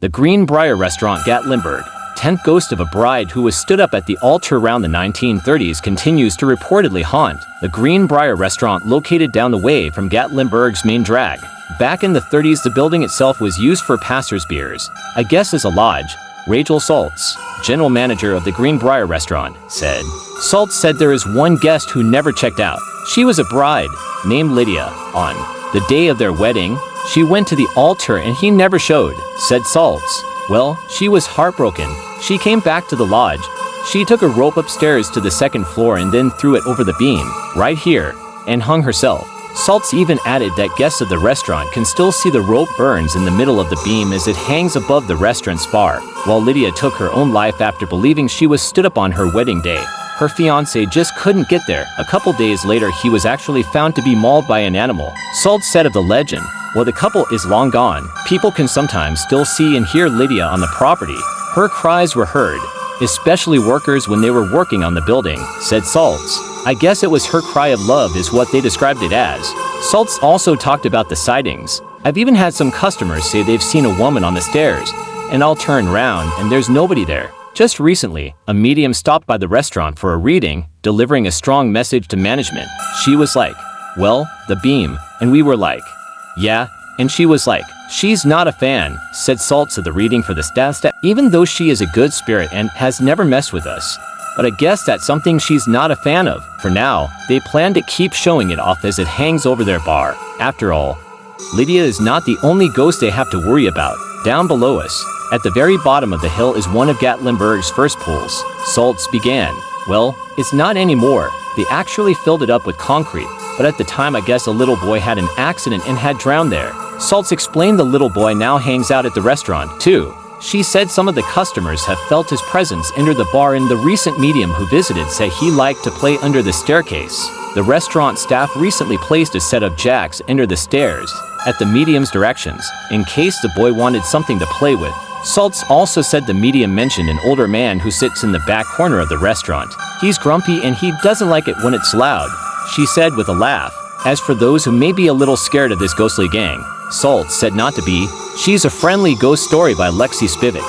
The Greenbrier restaurant Gatlinburg, 10th ghost of a bride who was stood up at the altar around the 1930s continues to reportedly haunt the Greenbrier restaurant located down the way from Gatlinburg's main drag. Back in the 30s, the building itself was used for passers beers, I guess as a lodge. Rachel Saltz, general manager of the Greenbrier restaurant, said. Saltz said there is one guest who never checked out. She was a bride, named Lydia. On the day of their wedding, she went to the altar and he never showed, said Saltz. Well, she was heartbroken. She came back to the lodge. She took a rope upstairs to the second floor and then threw it over the beam, right here, and hung herself. Saltz even added that guests of the restaurant can still see the rope burns in the middle of the beam as it hangs above the restaurant's bar, while Lydia took her own life after believing she was stood up on her wedding day. Her fiancé just couldn't get there. A couple days later, he was actually found to be mauled by an animal. Saltz said of the legend, "While the couple is long gone, people can sometimes still see and hear Lydia on the property. Her cries were heard, especially workers when they were working on the building," said Saltz. I guess it was her cry of love is what they described it as. Saltz also talked about the sightings. I've even had some customers say they've seen a woman on the stairs, and I'll turn around and there's nobody there. Just recently, a medium stopped by the restaurant for a reading, delivering a strong message to management. She was like, "Well, the beam," and we were like, "Yeah," and she was like, "She's not a fan," said Saltz of the reading for the staff, even though she is a good spirit and has never messed with us. But I guess that's something she's not a fan of. For now, they plan to keep showing it off as it hangs over their bar. After all, Lydia is not the only ghost they have to worry about. Down below us, at the very bottom of the hill, is one of Gatlinburg's first pools. Saltz began, "Well, it's not anymore. They actually filled it up with concrete, but at the time I guess a little boy had an accident and had drowned there." Saltz explained the little boy now hangs out at the restaurant, too. She said some of the customers have felt his presence enter the bar, and the recent medium who visited said he liked to play under the staircase. The restaurant staff recently placed a set of jacks under the stairs, at the medium's directions, in case the boy wanted something to play with. Saltz also said the medium mentioned an older man who sits in the back corner of the restaurant. He's grumpy and he doesn't like it when it's loud, she said with a laugh. As for those who may be a little scared of this ghostly gang, Saltz said not to be. She's a friendly ghost story by Lexi Spivak.